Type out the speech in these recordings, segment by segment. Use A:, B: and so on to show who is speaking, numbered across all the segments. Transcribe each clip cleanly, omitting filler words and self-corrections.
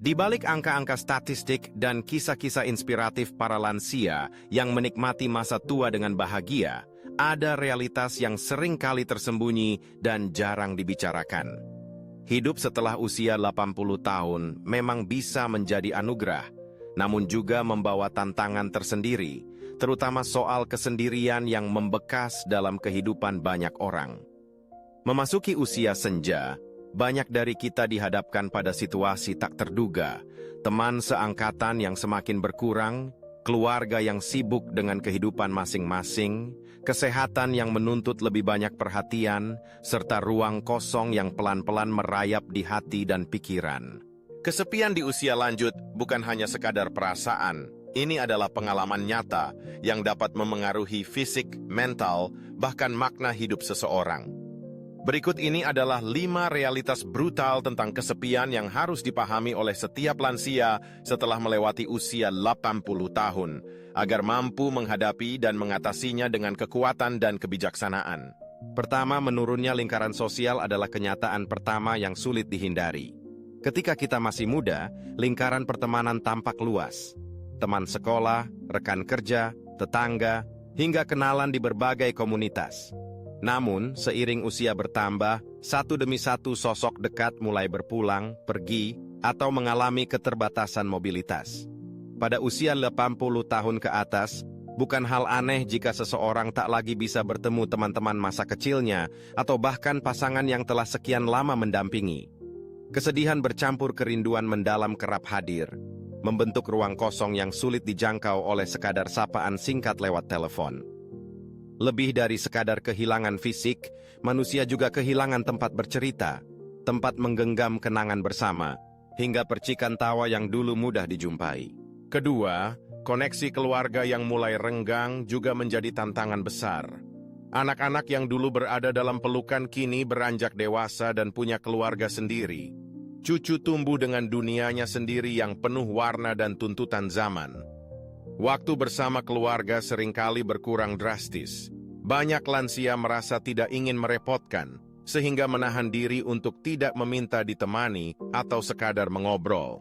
A: Di balik angka-angka statistik dan kisah-kisah inspiratif para lansia yang menikmati masa tua dengan bahagia, ada realitas yang sering kali tersembunyi dan jarang dibicarakan. Hidup setelah usia 80 tahun memang bisa menjadi anugerah, namun juga membawa tantangan tersendiri, terutama soal kesendirian yang membekas dalam kehidupan banyak orang. Memasuki usia senja, banyak dari kita dihadapkan pada situasi tak terduga, teman seangkatan yang semakin berkurang, keluarga yang sibuk dengan kehidupan masing-masing, kesehatan yang menuntut lebih banyak perhatian, serta ruang kosong yang pelan-pelan merayap di hati dan pikiran. Kesepian di usia lanjut bukan hanya sekadar perasaan, ini adalah pengalaman nyata yang dapat memengaruhi fisik, mental, bahkan makna hidup seseorang. Berikut ini adalah 5 realitas brutal tentang kesepian yang harus dipahami oleh setiap lansia setelah melewati usia 80 tahun, agar mampu menghadapi dan mengatasinya dengan kekuatan dan kebijaksanaan. Pertama, menurunnya lingkaran sosial adalah kenyataan pertama yang sulit dihindari. Ketika kita masih muda, lingkaran pertemanan tampak luas. Teman sekolah, rekan kerja, tetangga, hingga kenalan di berbagai komunitas. Namun, seiring usia bertambah, satu demi satu sosok dekat mulai berpulang, pergi, atau mengalami keterbatasan mobilitas. Pada usia 80 tahun ke atas, bukan hal aneh jika seseorang tak lagi bisa bertemu teman-teman masa kecilnya, atau bahkan pasangan yang telah sekian lama mendampingi. Kesedihan bercampur kerinduan mendalam kerap hadir, membentuk ruang kosong yang sulit dijangkau oleh sekadar sapaan singkat lewat telepon. Lebih dari sekadar kehilangan fisik, manusia juga kehilangan tempat bercerita, tempat menggenggam kenangan bersama, hingga percikan tawa yang dulu mudah dijumpai. Kedua, koneksi keluarga yang mulai renggang juga menjadi tantangan besar. Anak-anak yang dulu berada dalam pelukan kini beranjak dewasa dan punya keluarga sendiri. Cucu tumbuh dengan dunianya sendiri yang penuh warna dan tuntutan zaman. Waktu bersama keluarga seringkali berkurang drastis. Banyak lansia merasa tidak ingin merepotkan, sehingga menahan diri untuk tidak meminta ditemani atau sekadar mengobrol.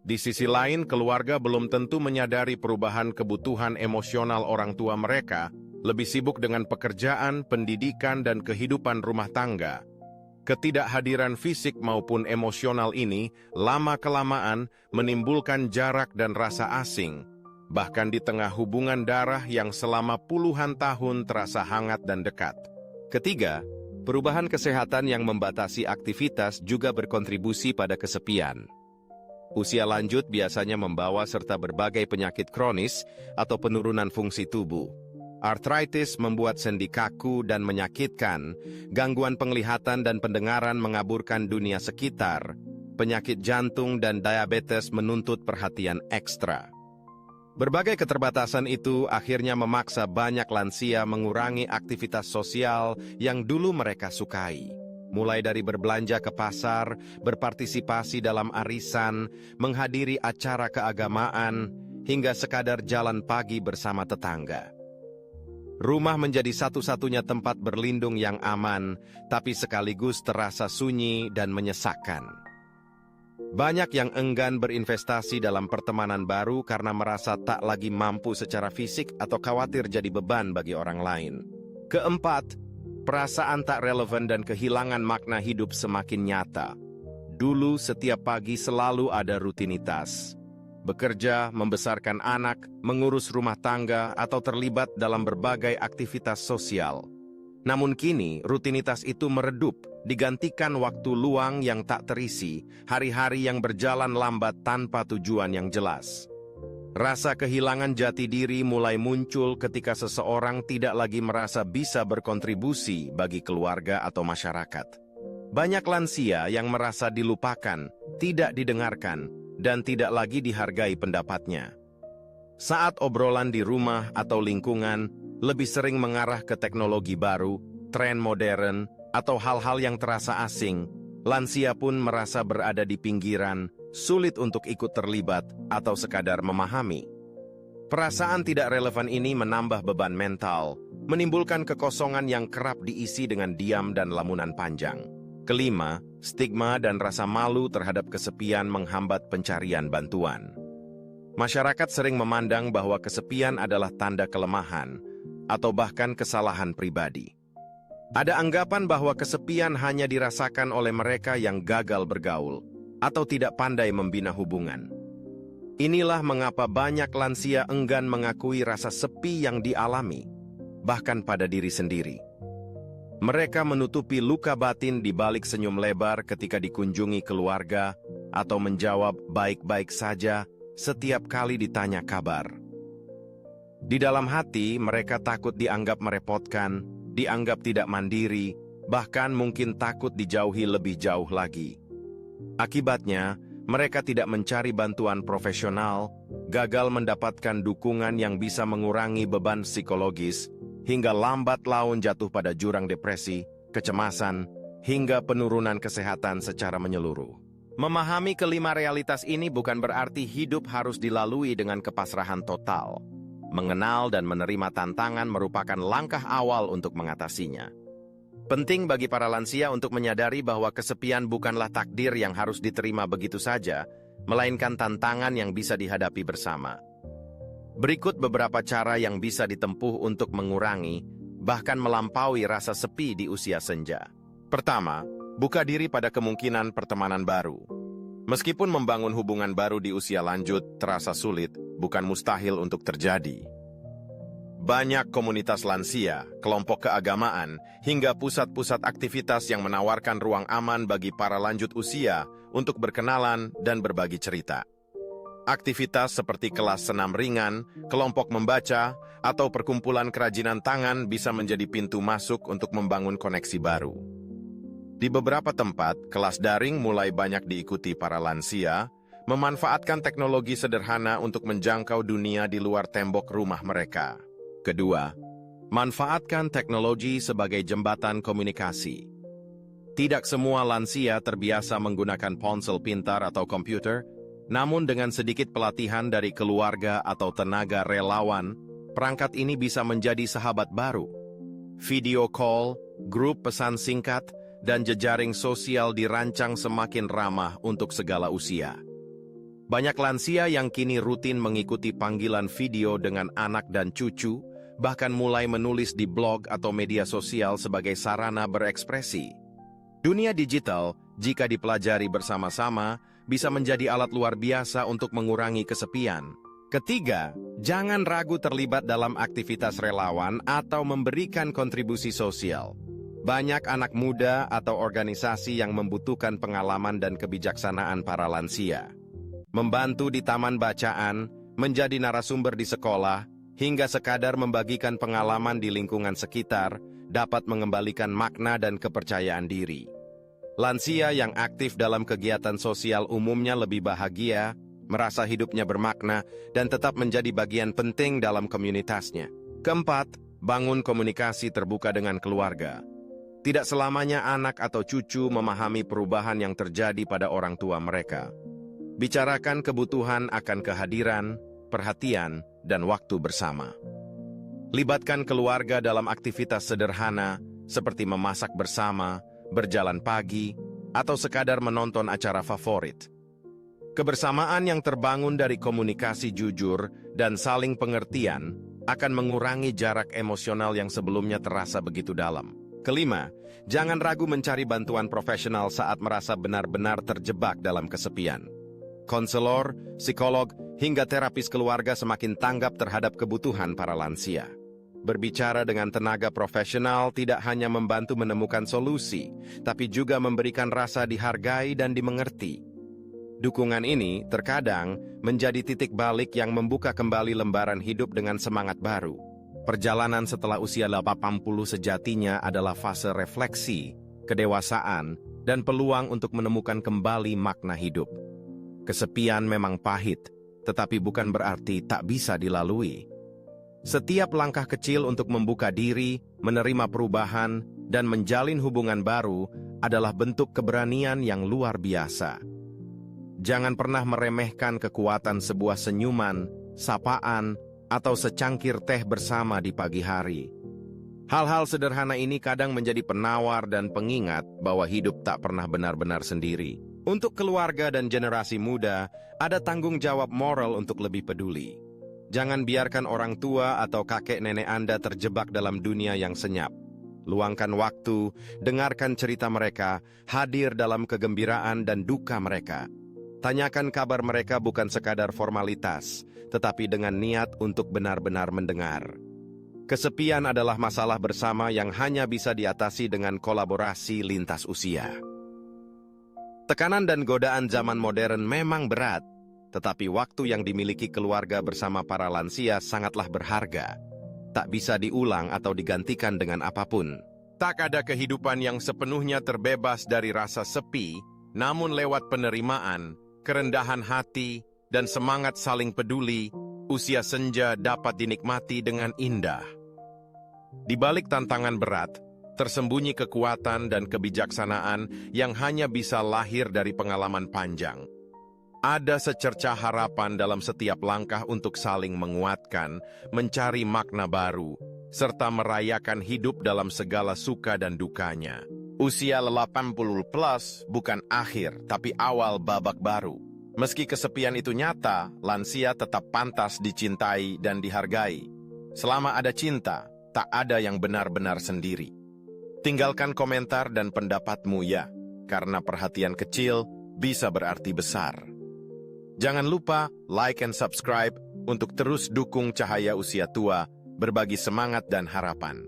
A: Di sisi lain, keluarga belum tentu menyadari perubahan kebutuhan emosional orang tua mereka, lebih sibuk dengan pekerjaan, pendidikan, dan kehidupan rumah tangga. Ketidakhadiran fisik maupun emosional ini lama-kelamaan menimbulkan jarak dan rasa asing, bahkan di tengah hubungan darah yang selama puluhan tahun terasa hangat dan dekat. Ketiga, perubahan kesehatan yang membatasi aktivitas juga berkontribusi pada kesepian. Usia lanjut biasanya membawa serta berbagai penyakit kronis atau penurunan fungsi tubuh. Artritis membuat sendi kaku dan menyakitkan, gangguan penglihatan dan pendengaran mengaburkan dunia sekitar, penyakit jantung dan diabetes menuntut perhatian ekstra. Berbagai keterbatasan itu akhirnya memaksa banyak lansia mengurangi aktivitas sosial yang dulu mereka sukai. Mulai dari berbelanja ke pasar, berpartisipasi dalam arisan, menghadiri acara keagamaan, hingga sekadar jalan pagi bersama tetangga. Rumah menjadi satu-satunya tempat berlindung yang aman, tapi sekaligus terasa sunyi dan menyesakkan. Banyak yang enggan berinvestasi dalam pertemanan baru karena merasa tak lagi mampu secara fisik atau khawatir jadi beban bagi orang lain. Keempat, perasaan tak relevan dan kehilangan makna hidup semakin nyata. Dulu setiap pagi selalu ada rutinitas. Bekerja, membesarkan anak, mengurus rumah tangga, atau terlibat dalam berbagai aktivitas sosial. Namun kini, rutinitas itu meredup, digantikan waktu luang yang tak terisi, hari-hari yang berjalan lambat tanpa tujuan yang jelas. Rasa kehilangan jati diri mulai muncul ketika seseorang tidak lagi merasa bisa berkontribusi bagi keluarga atau masyarakat. Banyak lansia yang merasa dilupakan, tidak didengarkan, dan tidak lagi dihargai pendapatnya. Saat obrolan di rumah atau lingkungan lebih sering mengarah ke teknologi baru, tren modern, atau hal-hal yang terasa asing, lansia pun merasa berada di pinggiran, sulit untuk ikut terlibat atau sekadar memahami. Perasaan tidak relevan ini menambah beban mental, menimbulkan kekosongan yang kerap diisi dengan diam dan lamunan panjang. Kelima, stigma dan rasa malu terhadap kesepian menghambat pencarian bantuan. Masyarakat sering memandang bahwa kesepian adalah tanda kelemahan atau bahkan kesalahan pribadi. Ada anggapan bahwa kesepian hanya dirasakan oleh mereka yang gagal bergaul atau tidak pandai membina hubungan. Inilah mengapa banyak lansia enggan mengakui rasa sepi yang dialami, bahkan pada diri sendiri. Mereka menutupi luka batin di balik senyum lebar ketika dikunjungi keluarga atau menjawab baik-baik saja setiap kali ditanya kabar. Di dalam hati, mereka takut dianggap merepotkan, dianggap tidak mandiri, bahkan mungkin takut dijauhi lebih jauh lagi. Akibatnya, mereka tidak mencari bantuan profesional, gagal mendapatkan dukungan yang bisa mengurangi beban psikologis, hingga lambat laun jatuh pada jurang depresi, kecemasan, hingga penurunan kesehatan secara menyeluruh. Memahami kelima realitas ini bukan berarti hidup harus dilalui dengan kepasrahan total. Mengenal dan menerima tantangan merupakan langkah awal untuk mengatasinya. Penting bagi para lansia untuk menyadari bahwa kesepian bukanlah takdir yang harus diterima begitu saja, melainkan tantangan yang bisa dihadapi bersama. Berikut beberapa cara yang bisa ditempuh untuk mengurangi, bahkan melampaui rasa sepi di usia senja. Pertama, buka diri pada kemungkinan pertemanan baru. Meskipun membangun hubungan baru di usia lanjut terasa sulit, bukan mustahil untuk terjadi. Banyak komunitas lansia, kelompok keagamaan, hingga pusat-pusat aktivitas yang menawarkan ruang aman bagi para lanjut usia untuk berkenalan dan berbagi cerita. Aktivitas seperti kelas senam ringan, kelompok membaca, atau perkumpulan kerajinan tangan bisa menjadi pintu masuk untuk membangun koneksi baru. Di beberapa tempat, kelas daring mulai banyak diikuti para lansia, memanfaatkan teknologi sederhana untuk menjangkau dunia di luar tembok rumah mereka. Kedua, manfaatkan teknologi sebagai jembatan komunikasi. Tidak semua lansia terbiasa menggunakan ponsel pintar atau komputer, namun dengan sedikit pelatihan dari keluarga atau tenaga relawan, perangkat ini bisa menjadi sahabat baru. Video call, grup pesan singkat, dan jejaring sosial dirancang semakin ramah untuk segala usia. Banyak lansia yang kini rutin mengikuti panggilan video dengan anak dan cucu, bahkan mulai menulis di blog atau media sosial sebagai sarana berekspresi. Dunia digital, jika dipelajari bersama-sama, bisa menjadi alat luar biasa untuk mengurangi kesepian. Ketiga, jangan ragu terlibat dalam aktivitas relawan atau memberikan kontribusi sosial. Banyak anak muda atau organisasi yang membutuhkan pengalaman dan kebijaksanaan para lansia. Membantu di taman bacaan, menjadi narasumber di sekolah, hingga sekadar membagikan pengalaman di lingkungan sekitar, dapat mengembalikan makna dan kepercayaan diri. Lansia yang aktif dalam kegiatan sosial umumnya lebih bahagia, merasa hidupnya bermakna, dan tetap menjadi bagian penting dalam komunitasnya. Keempat, bangun komunikasi terbuka dengan keluarga. Tidak selamanya anak atau cucu memahami perubahan yang terjadi pada orang tua mereka. Bicarakan kebutuhan akan kehadiran, perhatian, dan waktu bersama. Libatkan keluarga dalam aktivitas sederhana, seperti memasak bersama, berjalan pagi, atau sekadar menonton acara favorit. Kebersamaan yang terbangun dari komunikasi jujur dan saling pengertian akan mengurangi jarak emosional yang sebelumnya terasa begitu dalam. Kelima, jangan ragu mencari bantuan profesional saat merasa benar-benar terjebak dalam kesepian. Konselor, psikolog, hingga terapis keluarga semakin tanggap terhadap kebutuhan para lansia. Berbicara dengan tenaga profesional tidak hanya membantu menemukan solusi, tapi juga memberikan rasa dihargai dan dimengerti. Dukungan ini terkadang menjadi titik balik yang membuka kembali lembaran hidup dengan semangat baru. Perjalanan setelah usia 80 sejatinya adalah fase refleksi, kedewasaan, dan peluang untuk menemukan kembali makna hidup. Kesepian memang pahit, tetapi bukan berarti tak bisa dilalui. Setiap langkah kecil untuk membuka diri, menerima perubahan, dan menjalin hubungan baru adalah bentuk keberanian yang luar biasa. Jangan pernah meremehkan kekuatan sebuah senyuman, sapaan, atau secangkir teh bersama di pagi hari. Hal-hal sederhana ini kadang menjadi penawar dan pengingat bahwa hidup tak pernah benar-benar sendiri. Untuk keluarga dan generasi muda, ada tanggung jawab moral untuk lebih peduli. Jangan biarkan orang tua atau kakek nenek Anda terjebak dalam dunia yang senyap. Luangkan waktu, dengarkan cerita mereka, hadir dalam kegembiraan dan duka mereka. Tanyakan kabar mereka bukan sekadar formalitas, tetapi dengan niat untuk benar-benar mendengar. Kesepian adalah masalah bersama yang hanya bisa diatasi dengan kolaborasi lintas usia. Tekanan dan godaan zaman modern memang berat, tetapi waktu yang dimiliki keluarga bersama para lansia sangatlah berharga. Tak bisa diulang atau digantikan dengan apapun. Tak ada kehidupan yang sepenuhnya terbebas dari rasa sepi, namun lewat penerimaan, kerendahan hati, dan semangat saling peduli, usia senja dapat dinikmati dengan indah. Di balik tantangan berat, tersembunyi kekuatan dan kebijaksanaan yang hanya bisa lahir dari pengalaman panjang. Ada secercah harapan dalam setiap langkah untuk saling menguatkan, mencari makna baru, serta merayakan hidup dalam segala suka dan dukanya. Usia 80 plus bukan akhir, tapi awal babak baru. Meski kesepian itu nyata, lansia tetap pantas dicintai dan dihargai. Selama ada cinta, tak ada yang benar-benar sendiri. Tinggalkan komentar dan pendapatmu ya, karena perhatian kecil bisa berarti besar. Jangan lupa like and subscribe untuk terus dukung Cahaya Usia Tua, berbagi semangat dan harapan.